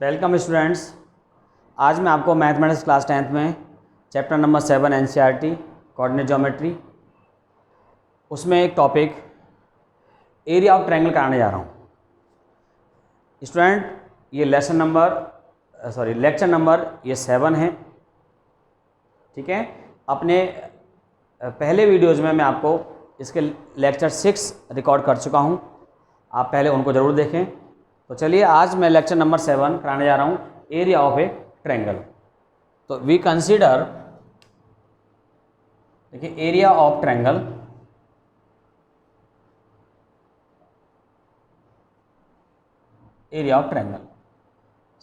Welcome students. आज मैं आपको मैथमेटिक्स क्लास 10th में chapter number 7 NCERT coordinate geometry उसमें एक टॉपिक एरिया ऑफ ट्रायंगल कराने जा रहा हूँ। स्टूडेंट ये लेक्चर नंबर ये 7 है, ठीक है। अपने पहले वीडियोज़ में मैं आपको इसके लेक्चर 6 रिकॉर्ड कर चुका हूँ, आप पहले उनको ज़रूर देखें। तो चलिए आज मैं लेक्चर नंबर 7 कराने जा रहा हूँ, एरिया ऑफ ए ट्रायंगल। तो वी कंसीडर, देखिए, area of triangle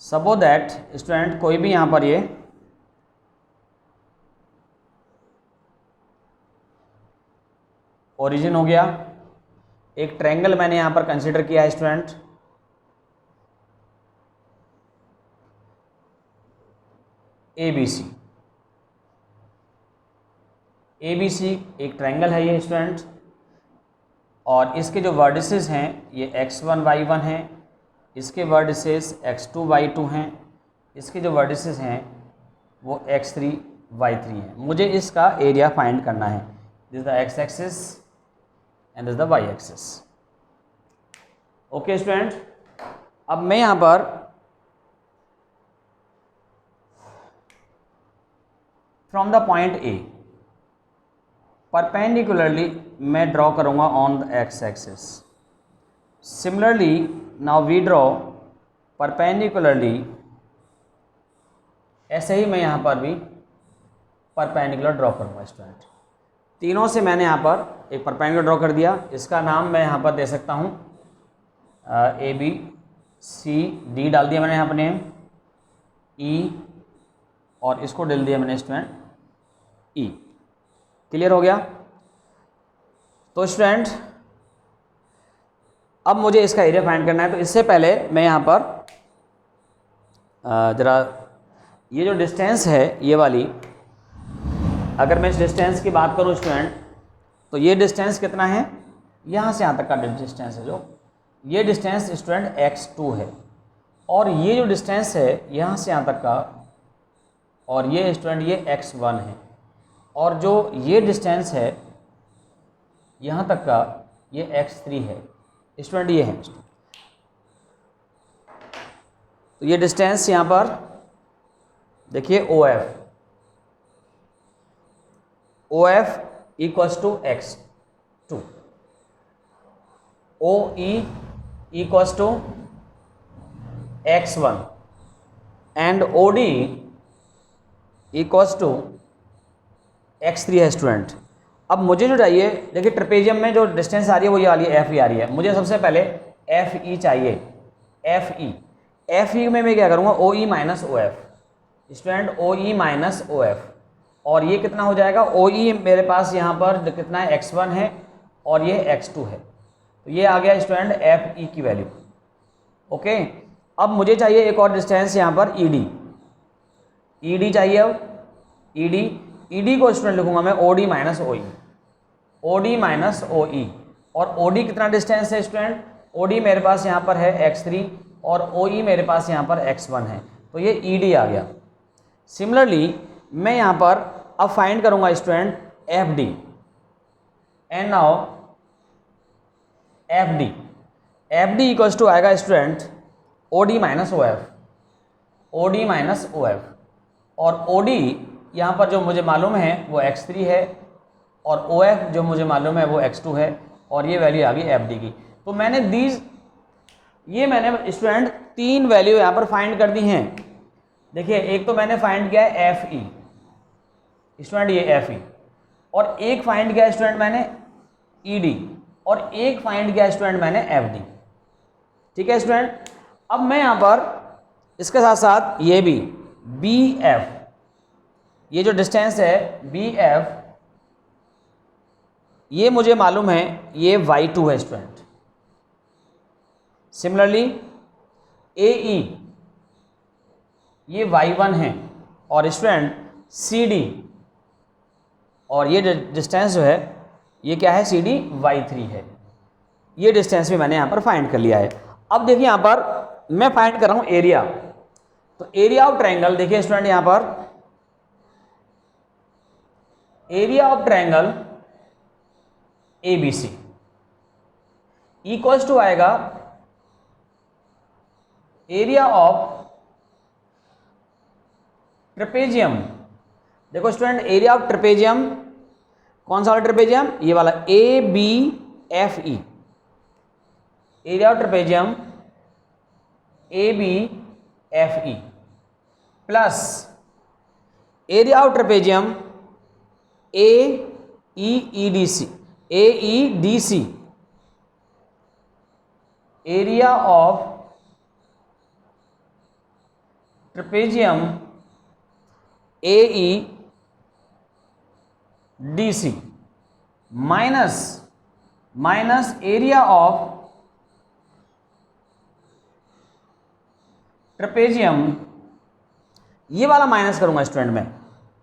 suppose that student कोई भी यहाँ पर ये ओरिजिन हो गया, एक ट्रायंगल मैंने यहाँ पर कंसीडर किया है स्टूडेंट, ABC एक ट्रायंगल है ये स्टूडेंट, और इसके जो वर्टिसेस हैं ये x1 y1 हैं, इसके वर्टिसेस x2 y2 हैं, इसके जो वर्टिसेस हैं वो x3 y3 हैं। मुझे इसका एरिया फाइंड करना है। This is the x axis and this the y axis. Okay student, अब मैं यहाँ पर from the point A perpendicularly मैं ड्रॉ करूँगा on the x axis. Similarly now we draw perpendicularly, ऐसे ही मैं यहाँ पर भी परपेंडिकुलर ड्रॉ करूँगा स्टूडेंट। तीनों से मैंने यहाँ पर एक परपेंडिकुलर ड्रॉ कर दिया, इसका नाम मैं यहाँ पर दे सकता हूँ ABCD डाल दिया मैंने यहाँ पर नेम, E, और इसको डाल दिया मैंने स्टूडेंट E। क्लियर हो गया? तो स्टूडेंट अब मुझे इसका एरिया फाइंड करना है। तो इससे पहले मैं यहाँ पर ज़रा ये जो डिस्टेंस है ये वाली, अगर मैं इस डिस्टेंस की बात करूँ स्टूडेंट, तो ये डिस्टेंस कितना है, यहाँ से यहाँ तक का डिस्टेंस है, जो ये डिस्टेंस स्टूडेंट x2 है, और ये जो डिस्टेंस है यहाँ से यहाँ तक का, और ये स्टूडेंट ये x1 है, और जो ये डिस्टेंस है यहाँ तक का ये x3 है स्टूडेंट, ये है। तो ये डिस्टेंस यहाँ पर देखिए OF equals to x2, OE equals to x1 and OD equals to x3 है स्टूडेंट। अब मुझे जो चाहिए, देखिए ट्रेपेजियम में जो डिस्टेंस आ रही है वो ये वाली FE आ रही है, मुझे सबसे पहले FE चाहिए। FE में मैं क्या करूँगा, OE minus OF student, OE minus OF, और ये कितना हो जाएगा, OE मेरे पास यहाँ पर कितना है, x1 है और ये x2 है, तो ये आ गया स्टूडेंट FE की वैल्यू। ओके, अब मुझे चाहिए एक और डिस्टेंस यहाँ पर ED चाहिए। अब ED को स्टूडेंट लिखूंगा मैं OD माइनस OE, और OD कितना डिस्टेंस है स्टूडेंट, OD मेरे पास यहाँ पर है x3 और OE मेरे पास यहाँ पर x1 है, तो ये ED आ गया। सिमिलरली मैं यहाँ पर अब फाइंड करूँगा student FD, and now FD equals to आएगा स्टूडेंट OD माइनस OF, और OD यहाँ पर जो मुझे मालूम है वो x3 है, और OF जो मुझे मालूम है वो x2 है, और ये वैल्यू आ गई FD की। तो मैंने मैंने स्टूडेंट 3 वैल्यू यहाँ पर फाइंड कर दी हैं। देखिए, एक तो मैंने फाइंड किया है FE स्टूडेंट, ये FE, और एक फाइंड किया स्टूडेंट मैंने ED, और एक फाइंड किया स्टूडेंट मैंने FD। ठीक है स्टूडेंट, अब मैं यहाँ पर इसके साथ साथ ये भी BF, ये जो डिस्टेंस है BF, ये मुझे मालूम है ये y2 है स्टूडेंट। सिमिलरली AE ये y1 है, और स्टूडेंट CD, और ये डिस्टेंस जो है ये क्या है, CD y3 है। ये डिस्टेंस भी मैंने यहाँ पर फाइंड कर लिया है। अब देखिए यहाँ पर मैं फाइंड कर रहा हूँ एरिया। तो एरिया ऑफ ट्रायंगल देखिए स्टूडेंट, यहां पर area of triangle ABC equals to आएगा एरिया ऑफ ट्रेपेजियम। देखो स्टूडेंट, एरिया ऑफ ट्रेपेजियम कौन सा वाला ट्रेपेजियम, ये वाला ABFE, area of trapezium ABFE plus area of trapezium AEDC, area of trapezium AEDC minus area of trapezium, ये वाला minus करूंगा स्टूडेंट में,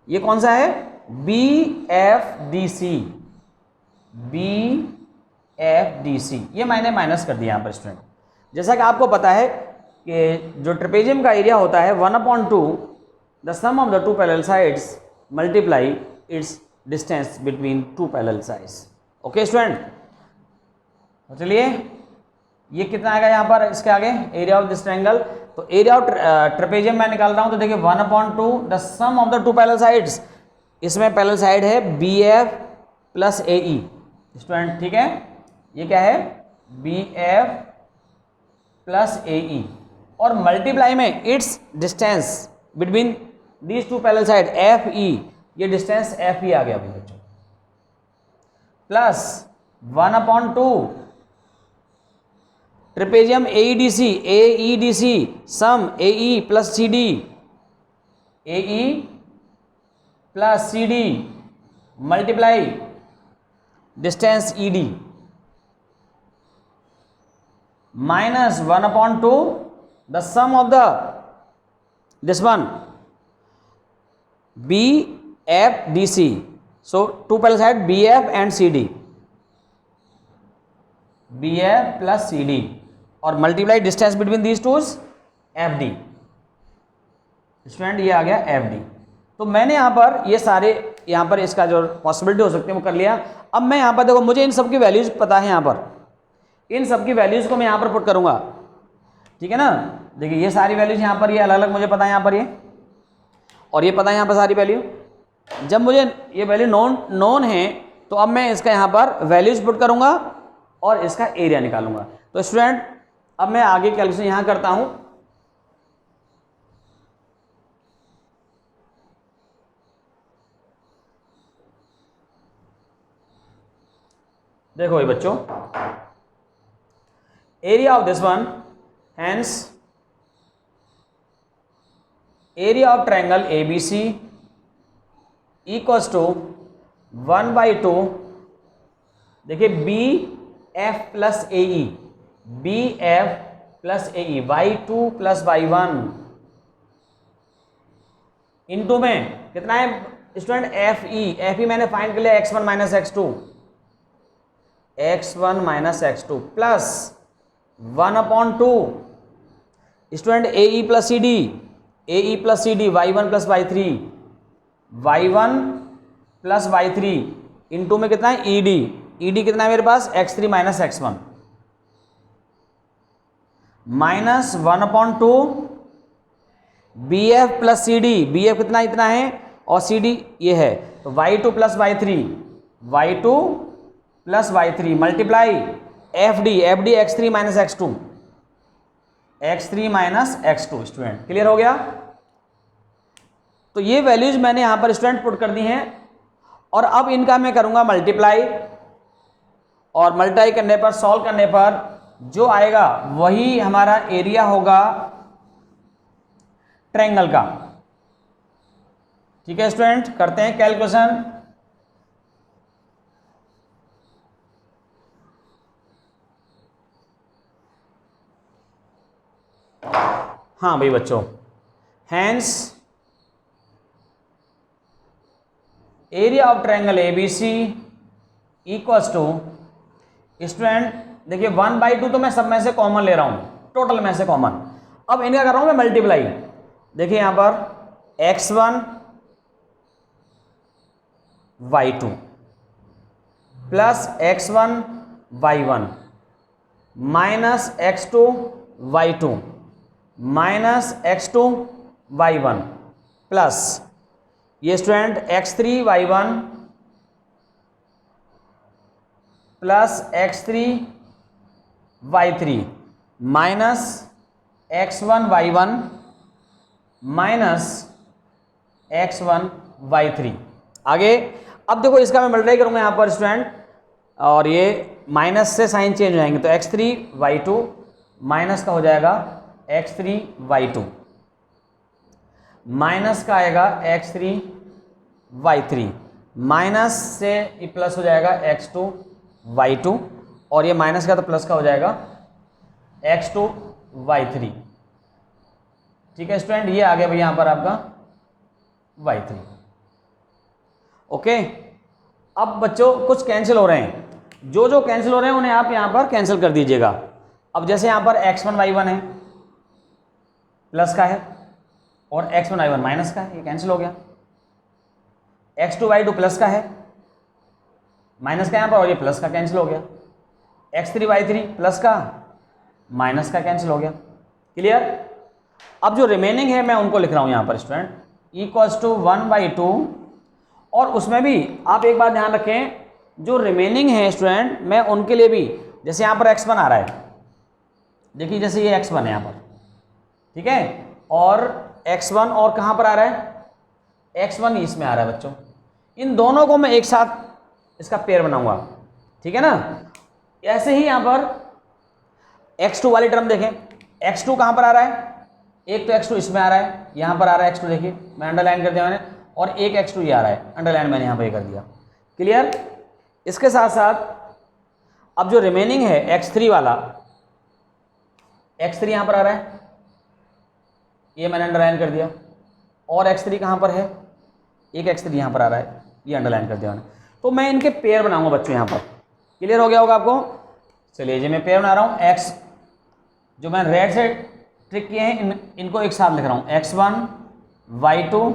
ये कौन सा है BFDC, ये मैंने माइनस कर दिया यहां पर स्टूडेंट। जैसा कि आपको पता है कि जो ट्रेपेजियम का एरिया होता है 1/2 the sum of the two parallel sides multiply its distance between two parallel sides. Okay student, तो चलिए ये कितना आएगा यहाँ पर इसके आगे एरिया ऑफ दिस ट्रायंगल। तो एरिया ऑफ ट्रेपेजियम मैं निकाल रहा हूँ, तो देखिए 1/2 the sum of the two parallel sides, इसमें पैरेलल साइड है BF प्लस AE स्टूडेंट, ठीक है, ये क्या है BF प्लस AE और मल्टीप्लाई में it's distance between these two parallel side FE, ये डिस्टेंस FE आ गया अभी बच्चों, plus 1/2 trapezium AEDC sum AE plus CD multiply distance ED minus 1/2 the sum of the this one BFDC, so two parallel side BF and CD, BF plus CD और multiply distance between these twos FD student, ये आ गया FD। तो मैंने यहाँ पर ये सारे यहाँ पर इसका जो पॉसिबिलिटी हो सकती है वो कर लिया। अब मैं यहाँ पर देखो, मुझे इन सब की वैल्यूज पता है, यहाँ पर इन सब की वैल्यूज को मैं यहाँ पर पुट करूँगा, ठीक है ना। देखिए ये सारी वैल्यूज यहाँ पर, ये अलग अलग मुझे पता है यहाँ पर ये, और ये पता है यहाँ पर सारी वैल्यू। जब मुझे ये वैल्यू नोन है तो अब मैं इसका यहाँ पर वैल्यूज पुट करूँगा और इसका एरिया निकालूंगा। तो स्टूडेंट अब मैं आगे कैलकुलेशन यहाँ करता हूँ। देखो ये बच्चों, area of this one, hence area of triangle ABC equals to 1/2, देखिए BF plus AE, BF plus AE Y2 plus Y1 into में कितना है स्टूडेंट FE मैंने फाइंड कर लिया x1 minus x2 plus 1/2 student AE plus CD Y1 plus Y3 into में कितना है ED कितना है मेरे पास x3 minus x1 minus 1/2 BF plus CD, BF कितना इतना है और CD ये है, तो Y2 plus Y3 multiply FD x3 minus x2 student, clear हो गया। तो ये वैल्यूज मैंने यहां पर स्टूडेंट पुट कर दी हैं और अब इनका मैं करूंगा मल्टीप्लाई, और मल्टीप्लाई करने पर सॉल्व करने पर जो आएगा वही हमारा एरिया होगा ट्रायंगल का। ठीक है स्टूडेंट, करते हैं कैलकुलेशन। हाँ भाई बच्चों, hence area of triangle ABC equals to student, देखिए 1/2 तो मैं सब में से कॉमन ले रहा हूं, टोटल में से कॉमन। अब इनका कर रहा हूं मैं मल्टीप्लाई, देखिए यहां पर x1 y2 plus x1 y1 minus x2 y2 minus x2 y1 plus ये student x3 y1 plus x3 y3 minus x1 y1 minus x1 y3। आगे अब देखो इसका मैं मल्टीप्लाई करूंगा यहां पर स्टूडेंट, और ये माइनस से साइन चेंज हो जाएंगे, तो x3 y2 माइनस का हो जाएगा x3 y2 माइनस का आएगा x3 y3 माइनस से ये प्लस हो जाएगा x2 y2 और ये माइनस का तो प्लस का हो जाएगा x2 y3। ठीक है स्टूडेंट, ये आ गया भाई यहां पर आपका y3। ओके, अब बच्चों कुछ कैंसिल हो रहे हैं, जो जो कैंसिल हो रहे हैं उन्हें आप यहां पर कैंसिल कर दीजिएगा। अब जैसे यहां पर x1 y1 है प्लस का है और x1 y1 माइनस का है, ये कैंसिल हो गया। x2 y2 प्लस का है, माइनस का यहां पर, और ये प्लस का कैंसिल हो गया। x3 y3 प्लस का माइनस का कैंसिल हो गया। क्लियर? अब जो रिमेनिंग है मैं उनको लिख रहा हूं यहां पर स्टूडेंट, इक्वल्स टू 1/2, और उसमें भी आप एक बात ध्यान रखें, जो रिमेनिंग है स्टूडेंट मैं उनके लिए भी, जैसे यहां पर x1 आ रहा है, देखिए जैसे ये x1 है यहां पर, ठीक है, और x1 और कहां पर आ रहा है, x1 इसमें आ रहा है बच्चों, इन दोनों को मैं एक साथ इसका पेयर बनाऊंगा। ठीक है ना? ऐसे ही यहां पर x2 वाली टर्म देखें, x2 कहां पर आ रहा है, एक तो x2 इसमें आ रहा है, यहां पर आ रहा है x2, देखिए मैं अंडरलाइन कर दिया मैंने, और एक x2 ये आ रहा है, अंडरलाइन मैंने यहां पर कर दिया। क्लियर? इसके साथ साथ अब जो रिमेनिंग है x3 वाला, x3 यहां पर आ रहा है, ये मैंने अंडरलाइन कर दिया, और x3 कहां पर है, एक x3 यहां पर आ रहा है, ये अंडरलाइन कर दिया मैंने। तो मैं इनके पेयर बनाऊंगा बच्चों यहां पर। क्लियर हो गया होगा आपको? चलिए जी मैं पेयर बना रहा हूं, x जो मैं रेड से ट्रिक किए हैं इनको एक साथ लिख रहा हूं, x1 y2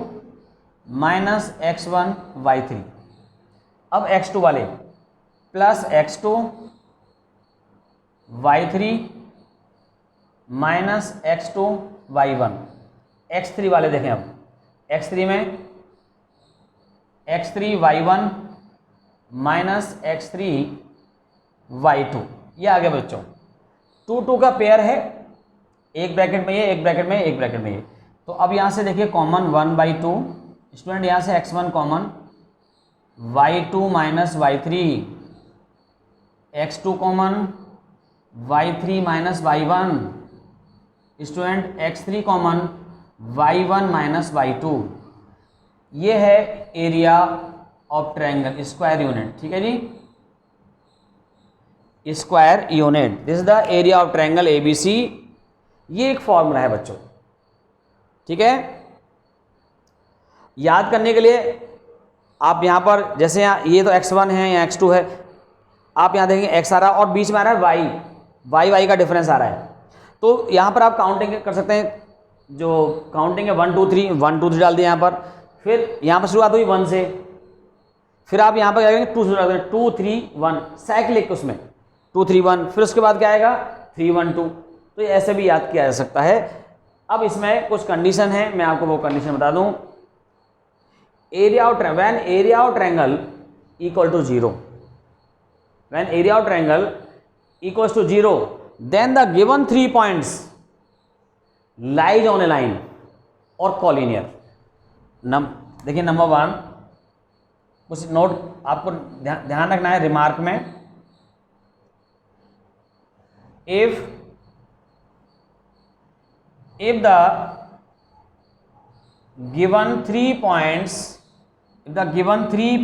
minus x1 y3। अब x2 वाले plus x2 y3 minus x2 y1। x3 वाले देखें, अब x3 में x3 y1 minus x3 y2, ये आ गया बच्चों। 2 2 का पेयर है, एक ब्रैकेट में ये, एक ब्रैकेट में, एक ब्रैकेट में ये। तो अब यहां से देखिए कॉमन 1/2 स्टूडेंट, यहां से x1 common, y2 minus y3, x2 common, y3 minus y1 student, x3 common, y1 minus y2। ये है area of triangle, square unit. ठीक है जी, square unit, this is the area of triangle ABC। ये एक formula है बच्चों। ठीक है, याद करने के लिए आप यहां पर, जैसे यहाँ ये तो x1 है या x2 है, आप यहां देखेंगे x आ रहा है और बीच में आ रहा है y का डिफरेंस आ रहा है। तो यहां पर आप काउंटिंग कर सकते हैं, जो काउंटिंग है 1 2 3, 1 2 3 डाल दिया यहां पर, फिर यहां पर शुरुआत हुई 1 से, फिर आप यहां पर क्या करेंगे 2 से डाल देंगे, 2 3 1 साइक्लिक, उसमें 2 3 1, फिर उसके बाद क्या आएगा 3 1 2। तो ये ऐसे भी याद किया जा सकता है। अब इसमें कुछ कंडीशन है, मैं आपको वो कंडीशन बता दूं। Area of when area of triangle equal to 0, when area of triangle equals to 0, then the given 3 points lies on a line और कॉलिनियर। देखिए नंबर 1, कुछ नोट आपको ध्यान रखना है रिमार्क में, if the given 3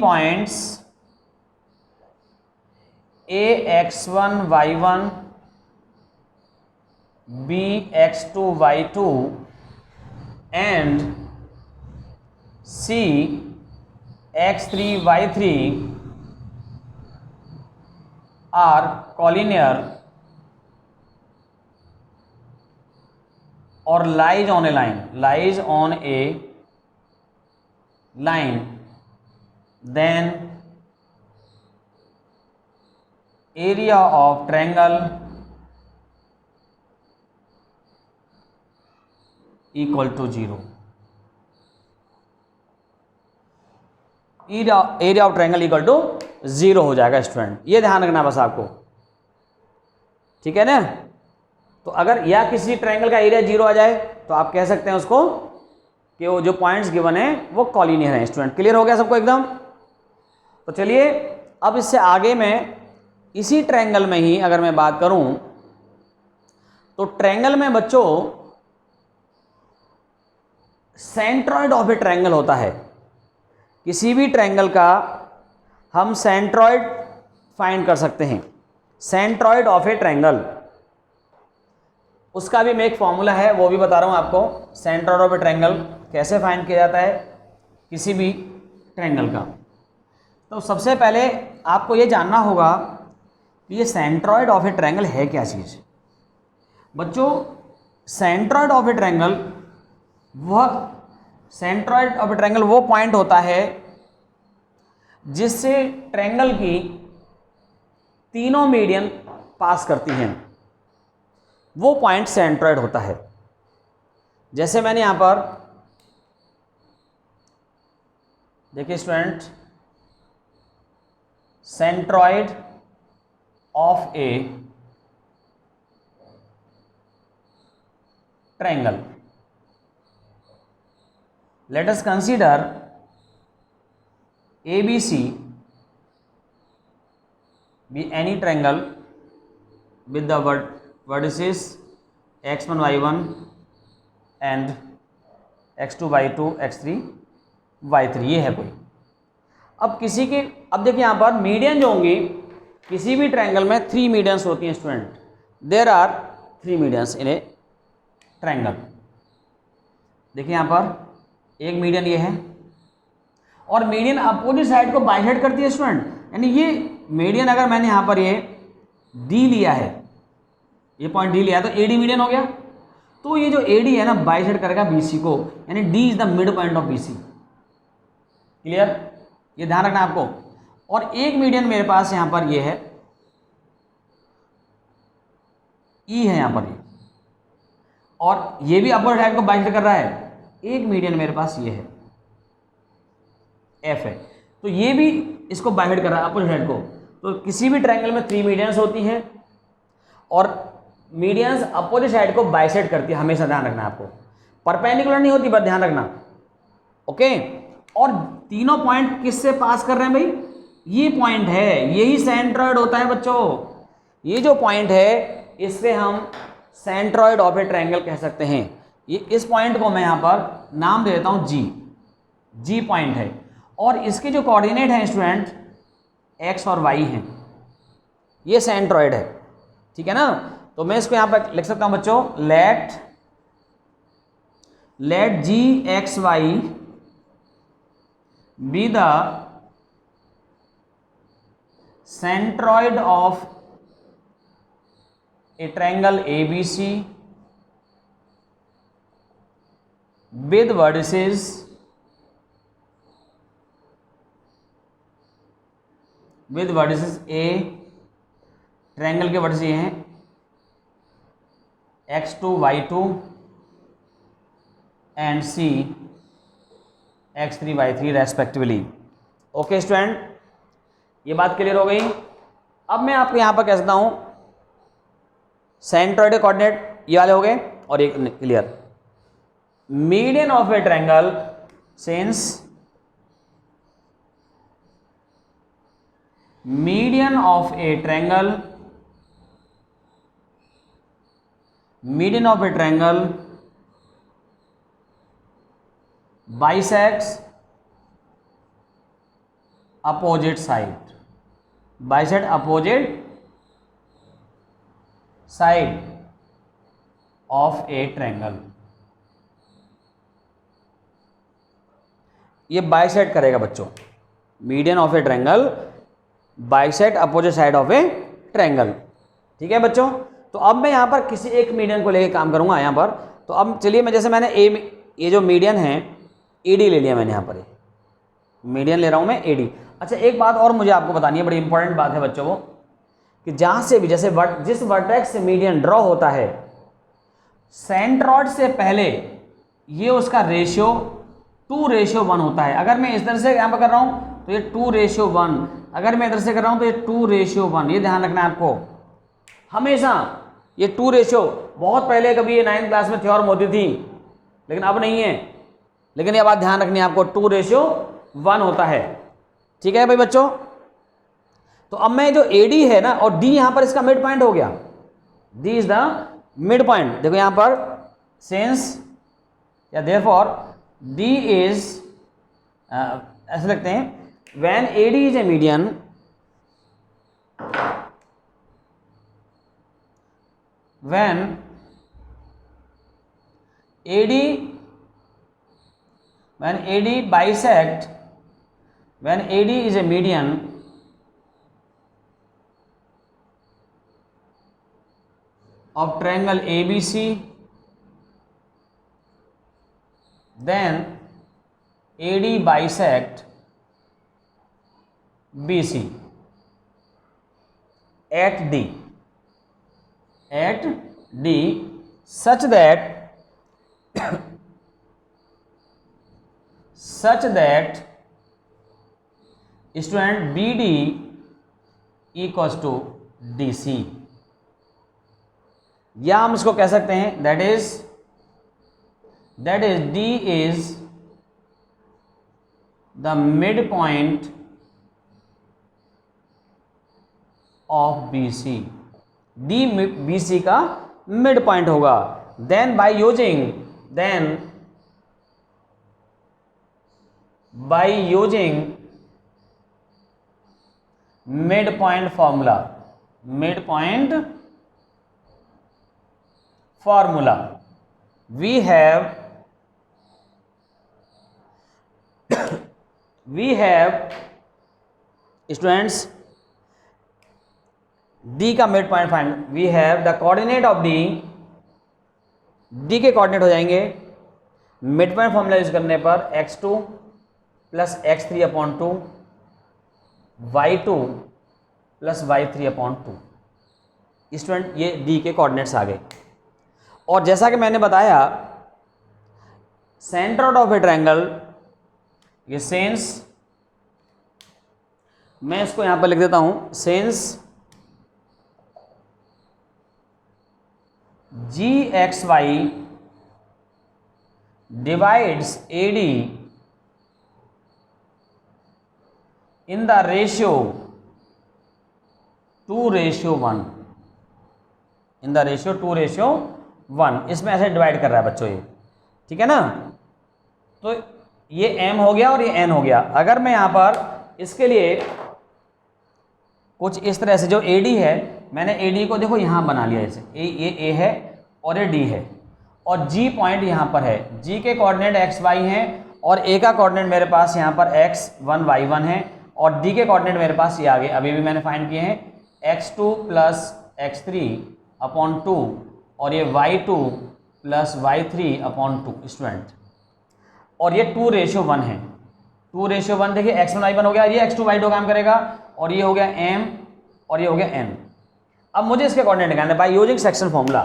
points, a x1 y1 b x2 y2 and c x3 y3 are collinear, और lies on a line, lies on a line, then area of triangle equal to 0। Area of triangle equal to 0 हो जाएगा student, ये ध्यान रखना बस आपको, ठीक है ना। तो अगर या किसी ट्रायंगल का एरिया 0 आ जाए तो आप कह सकते हैं उसको कि वो जो पॉइंट्स गिवन है वो कॉलिनियर है। स्टूडेंट क्लियर हो गया सबको एकदम। तो चलिए अब इससे आगे मैं इसी ट्रायंगल में ही अगर मैं बात करूं तो ट्रायंगल में बच्चों सेंट्रॉइड ऑफ ए ट्रायंगल होता है। किसी भी ट्रायंगल का हम सेंट्रॉइड फाइंड कर सकते हैं, सेंट्रॉइड ऑफ ए ट्रायंगल, उसका भी मैं एक फॉर्मूला है वो भी बता रहा हूं आपको। सेंट्रॉइड ऑफ ए ट्रायंगल कैसे फाइंड किया जाता है किसी भी ट्रायंगल का। तो सबसे पहले आपको ये जानना होगा कि ये सेंट्रॉइड ऑफ ए ट्रायंगल है क्या चीज़। बच्चों सेंट्रॉइड ऑफ ए ट्रायंगल वो पॉइंट होता है जिससे ट्रायंगल की तीनों मीडियन पास करती हैं, वो पॉइंट सेंट्रॉइड होता है। जैसे मैंने यहां पर देखिए student, centroid of a triangle, let us consider ABC be any triangle with the vertices x1 y1 and x2 y2 x3 y3, ये है कोई। अब किसी के, अब देखिए यहाँ पर मीडियन जो होंगी किसी भी ट्रायंगल में 3 मीडियंस होती हैं student, there are 3 medians in a triangle. देखिए यहाँ पर एक मीडियन ये है और मीडियन अपोजिट साइड को बाइसेक्ट करती है स्टूडेंट, यानी ये मीडियन अगर मैंने यहाँ पर ये डी लिया है, ये पॉइंट डी लिया है तो एडी मीडियन हो गया। तो ये जो एडी है ना बाइसेक्ट करेगा बीसी को, यानी D is the mid point of BC. Clear, ये ध्यान रखना आपको। और एक मीडियन मेरे पास यहाँ पर ये है, ई है यहाँ पर ये, और ये भी अपोजिट साइड को बाइसेक्ट कर रहा है। एक मीडियन मेरे पास ये है, एफ है, तो ये भी इसको बाइसेक्ट कर रहा है अपोजिट साइड को। तो किसी भी ट्रायंगल में 3 मीडियंस होती हैं और मीडियंस अपोजिट साइड को बाइसेक्ट करती है, हमेशा ध्यान रखना आपको। परपेंडिकुलर नहीं होती, बस ध्यान रखना, ओके। और तीनों पॉइंट किससे पास कर रहे हैं भाई, ये पॉइंट है, यही सेंट्रॉइड होता है बच्चों। ये जो पॉइंट है इससे हम सेंट्रॉइड ऑफ ए ट्रायंगल कह सकते हैं। ये इस पॉइंट को मैं यहाँ पर नाम दे देता हूँ जी पॉइंट है, और इसके जो कोऑर्डिनेट हैं स्टूडेंट एक्स और वाई हैं, ये सेंट्रॉइड है, ठीक है ना। तो मैं इसको यहाँ पर लिख सकता हूँ बच्चों, let G x y be the centroid of a triangle ABC with vertices A, triangle के वर्टिसेस ये हैं x2 y2 and C x3 y3 respectively. Okay student, ये बात क्लियर हो गई। अब मैं आपको यहाँ पर कह सकता हूँ सेंट्रॉइड कोऑर्डिनेट ये वाले हो गए, और एक clear median of a triangle since median of a triangle bisects opposite side, bisect opposite side of a triangle। ये बाइसेक्ट करेगा बच्चों, median of a triangle bisect opposite side of a triangle, ठीक है बच्चों। तो अब मैं यहाँ पर किसी एक मीडियन को लेके काम करूँगा यहाँ पर। तो तो अब चलिए मैं जैसे मैंने ये जो मीडियन है AD ले लिया मैंने, यहाँ पर मीडियन ले रहा हूँ मैं AD। अच्छा एक बात और मुझे आपको बतानी है, बड़ी इंपॉर्टेंट बात है बच्चों को, कि जहाँ से भी जैसे जिस वर्टेक्स से मीडियन ड्रॉ होता है, सेंट्रॉइड से पहले ये उसका रेशियो 2:1 होता है। अगर मैं इस तरह से यहाँ पर कर रहा हूँ तो ये 2:1, अगर मैं इधर से कर रहा हूँ तो ये 2:1। ये ध्यान रखना है आपको हमेशा, ये 2 बहुत पहले कभी ये 9th क्लास में थ्योरम होती थी, लेकिन अब नहीं है। लेकिन ये बात ध्यान रखनी है आपको, 2:1 होता है। ठीक है भाई बच्चों। तो अब मैं जो AD है ना, और D यहाँ पर इसका मिड पॉइंट हो गया, D is the mid point. देखो यहाँ पर सेंस या देयरफॉर D इज, ऐसे लिखते हैं, when AD is a median, when AD bisect, when AD is a median of triangle ABC, then AD bisect BC at D, such that student BD equals to DC, या हम इसको कह सकते हैं that is D is the midpoint of BC, D BC का mid point होगा। Then by using mid point formula we have students D का mid point find, we have the coordinate of D के coordinate हो जाएंगे mid point formula use करने पर x2 plus x3/2, y2 plus y3/2। Student ये D के coordinates आ गए। और जैसा कि मैंने बताया, सेंट्रोइड ऑफ ए ट्रायंगल, ये सेंस, मैं इसको यहां पर लिख देता हूं, hence GXY divides AD in the ratio 2:1, in the ratio 2:1। इसमें ऐसे डिवाइड कर रहा है बच्चों ये, ठीक है ना। तो ये M हो गया और ये N हो गया। अगर मैं यहाँ पर इसके लिए कुछ इस तरह से, जो AD है, मैंने AD को देखो यहाँ बना लिया, जैसे ये A है और ये D है, और G पॉइंट यहाँ पर है। G के कोऑर्डिनेट XY हैं और A का कोऑर्डिनेट मेरे पास यहाँ पर X1 Y1 है, और D के कोऑर्डिनेट मेरे पास ये आगे अभी भी मैंने फाइंड किए हैं, X2 प्लस X3/2 और ये Y2 प्लस Y3/2 स्टूडेंट। और ये 2:1 है, 2:1। देखिए X1 Y1 हो गया, ये X2 Y2 काम करेगा, और ये हो गया M और ये हो गया N। अब मुझे इसके कोऑर्डिनेट निकालने बाय यूजिंग सेक्शन फॉर्मूला।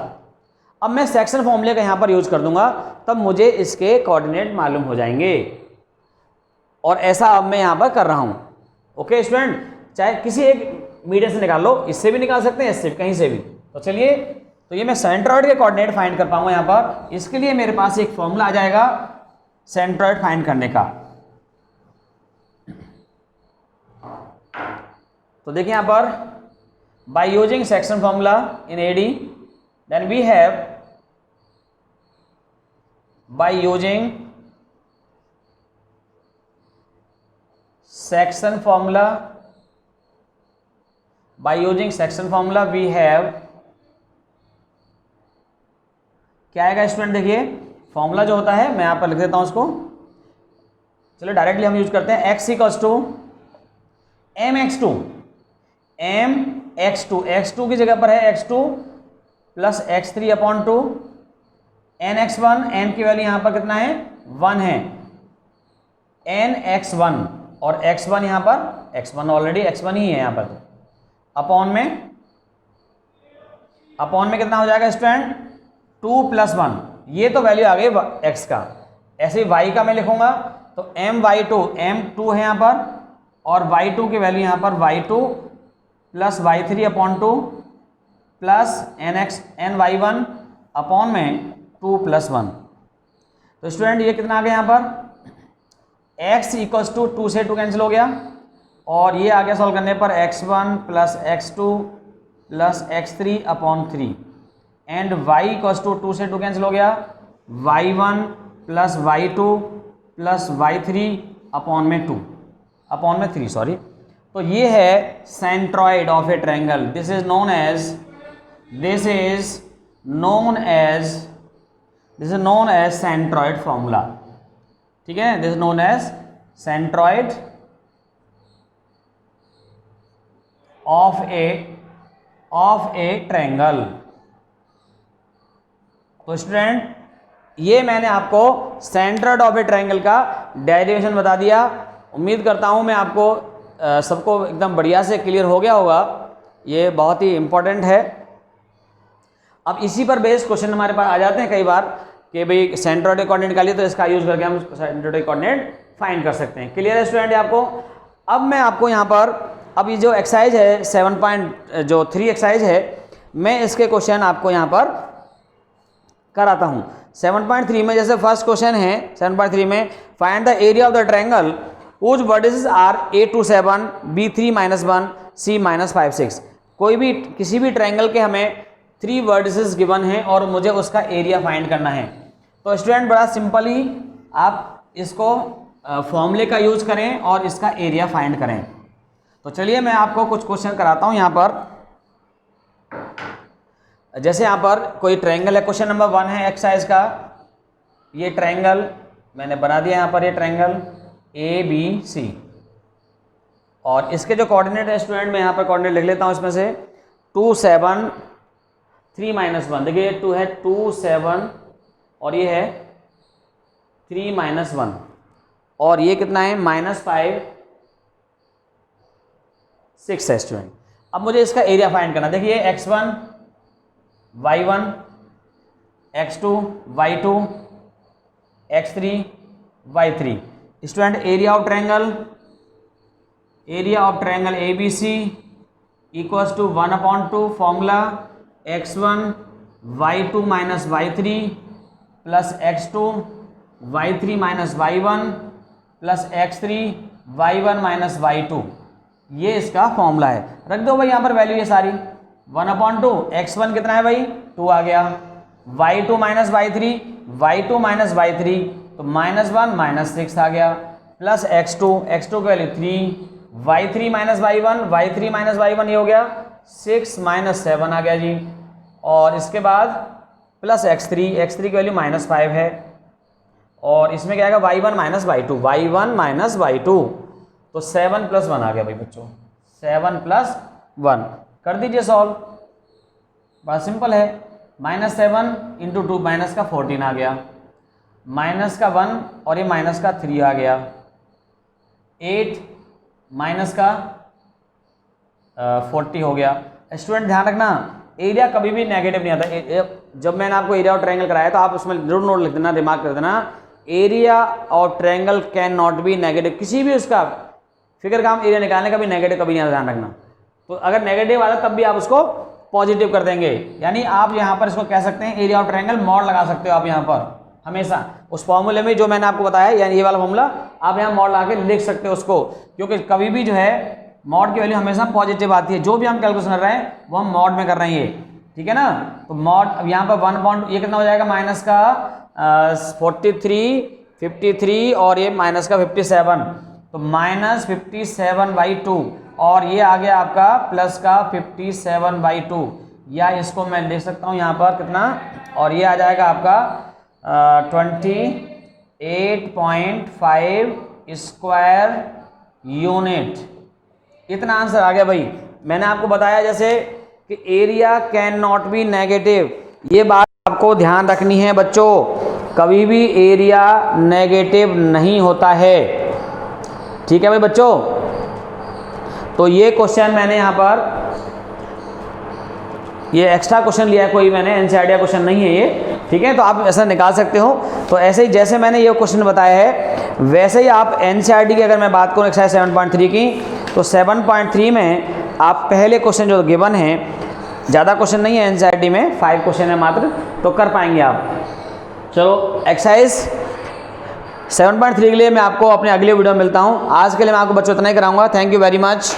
अब मैं सेक्शन फॉर्मूले का यहाँ पर यूज कर दूंगा, तब मुझे इसके कोऑर्डिनेट मालूम हो जाएंगे, और ऐसा अब मैं यहाँ पर कर रहा हूँ। ओके स्टूडेंट, चाहे किसी एक मीडियन से निकाल लो, इससे भी निकाल सकते हैं, इससे कहीं से भी। तो चलिए, तो ये मैं सेंट्रॉइड के कोऑर्डिनेट फाइंड कर पाऊंगा यहाँ पर। इसके लिए मेरे पास एक फॉर्मूला आ जाएगा सेंट्रॉइड फाइंड करने का। तो देखिए यहाँ पर, by using section formula in AD, then we have by using section formula, by using section formula we have, क्या आएगा स्टूडेंट, देखिए फॉर्मूला जो होता है मैं यहाँ पर लिख देता हूँ उसको। चलो डायरेक्टली हम यूज करते हैं। x इक्वल्स टू mx2 की जगह पर है x2 plus x3/2 nx1, n की वैल्यू यहां पर कितना है 1 है, nx1 और x1 यहां पर x1 ऑलरेडी x1 ही है यहां पर, तो अपॉन में कितना हो जाएगा स्टूडेंट 2 + 1, ये तो वैल्यू आ गई x का। ऐसे ही y का मैं लिखूंगा तो my2, m2 है यहां पर और y2 की वैल्यू यहां पर y2 + y3/2 plus ny1 upon में 2 + 1। तो स्टूडेंट ये कितना आ गया यहाँ पर x = 2 से 2 कैंसिल हो गया और ये आगे सॉल्व करने पर x1 + x2 + x3/3 and y = 2 से 2 कैंसिल हो गया, y1 + y2 + y3/2 सॉरी। तो ये है centroid of a triangle, this is known as centroid formula, ठीक है, this is known as centroid of a triangle. तो स्टूडेंट ये मैंने आपको सेंट्रॉइड ऑफ ए ट्रायंगल का डेरिवेशन बता दिया। उम्मीद करता हूं मैं आपको सबको एकदम बढ़िया से क्लियर हो गया होगा, ये बहुत ही इंपॉर्टेंट है। अब इसी पर बेस्ड क्वेश्चन हमारे पास आ जाते हैं कई बार कि भाई सेंट्रॉइड कोऑर्डिनेट निकालिए, तो इसका यूज करके हम सेंट्रॉइड कोऑर्डिनेट फाइंड कर सकते हैं। क्लियर है स्टूडेंट आपको? अब मैं आपको यहाँ पर अब ये जो एक्सरसाइज है 7.3 एक्सरसाइज है, मैं इसके क्वेश्चन आपको यहाँ पर कराता हूँ। 7.3 में जैसे फर्स्ट क्वेश्चन है 7.3 में find the area of the triangle whose vertices are a27, b3 - 1, c - 5 6। कोई भी किसी भी ट्रायंगल के हमें 3 वर्टिसेस गिवन है और मुझे उसका एरिया फाइंड करना है। तो स्टूडेंट बड़ा सिंपली आप इसको फॉर्मूले का यूज करें और इसका एरिया फाइंड करें। तो चलिए मैं आपको कुछ क्वेश्चन कराता हूं यहाँ पर। जैसे यहाँ पर कोई ट्रायंगल है, क्वेश्चन नंबर 1 है एक्सरसाइज का, ये ट्रायंगल मैंने बना दिया यहाँ पर, ये ट्रायंगल ABC और इसके जो कोऑर्डिनेट है स्टूडेंट, मैं यहाँ पर कोऑर्डिनेट लिख लेता हूँ इसमें से 2 7 3 - 1। देखिए 2 है 2 7 और ये है 3 - 1 और ये कितना है -5 6 है स्टूडेंट। अब मुझे इसका एरिया फाइंड करना। देखिए x1 y1 x2 y2 x3 y3। Student area of triangle ABC equals to 1/2 formula x1 y2 - y3 plus x2 y3 - y1 plus x3 y1 - y2, ये इसका फॉर्मूला है। रख दो भाई यहाँ पर वैल्यू ये सारी 1/2। x1 कितना है भाई 2 आ गया, y2 - y3 तो -1 -6 आ गया, प्लस x2 की वैल्यू 3, y3 - y1 ये हो गया 6 - 7 आ गया जी, और इसके बाद प्लस x3 की वैल्यू -5 है और इसमें क्या आएगा y1 - y2 तो 7 + 1 आ गया भाई बच्चों, 7 + 1 कर दीजिए सॉल्व, बड़ा सिंपल है। -7 × 2 माइनस का 14 आ गया, माइनस का 1 और ये माइनस का 3 आ गया, 8 माइनस का 40 हो गया। स्टूडेंट ध्यान रखना एरिया कभी भी नेगेटिव नहीं आता। जब मैंने आपको एरिया ऑफ ट्रायंगल कराया तो आप उसमें जरूर नोट लिख देना, रिमार्क कर देना, area of triangle can not be negative. किसी भी उसका फिगर का हम एरिया निकालने का भी नेगेटिव कभी नहीं आता, ध्यान रखना। तो अगर नेगेटिव आता तब भी आप उसको पॉजिटिव कर देंगे, यानी आप यहाँ पर इसको कह सकते हैं एरिया ऑफ ट्रायंगल मॉड लगा सकते हो आप यहाँ पर हमेशा उस फॉर्मूले में जो मैंने आपको बताया, यानी ये वाला फॉर्मूला आप यहाँ मॉड लगा के लिख सकते हो उसको, क्योंकि कभी भी जो है मॉड की वैल्यू हमेशा पॉजिटिव आती है। जो भी हम कैलकुलेशन कर रहे हैं वो हम मॉड में कर रहे हैं, ये ठीक है ना। तो मॉड अब यहाँ पर 1 ये कितना हो जाएगा, माइनस का 53 और ये माइनस का 57, तो -57/2 और ये आ गया आपका प्लस का 57/2, या इसको मैं लिख सकता हूँ यहाँ पर कितना, और ये आ जाएगा आपका 28.5 स्क्वायर यूनिट। इतना आंसर आ गया भाई। मैंने आपको बताया जैसे कि area can not be negative, ये बात आपको आपको ध्यान रखनी है बच्चों, कभी भी एरिया नेगेटिव नहीं होता है, ठीक है भाई बच्चों। तो ये क्वेश्चन मैंने यहाँ पर ये एक्स्ट्रा क्वेश्चन लिया है, कोई मैंने एनसीईआरटी क्वेश्चन नहीं है ये, ठीक है। तो आप ऐसा निकाल सकते हो। तो ऐसे ही जैसे मैंने ये क्वेश्चन बताया है वैसे ही आप एनसीईआरटी की अगर मैं बात करूँ एक्सरसाइज 7.3 की, तो 7.3 में आप पहले क्वेश्चन जो गिवन है, ज़्यादा क्वेश्चन नहीं है एनसीईआरटी में, 5 क्वेश्चन है मात्र, तो कर पाएंगे आप। चलो एक्सरसाइज 7.3 के लिए मैं आपको अपने अगले वीडियो में मिलता हूँ। आज के लिए मैं आपको बच्चों इतना ही कराऊंगा। Thank you very much.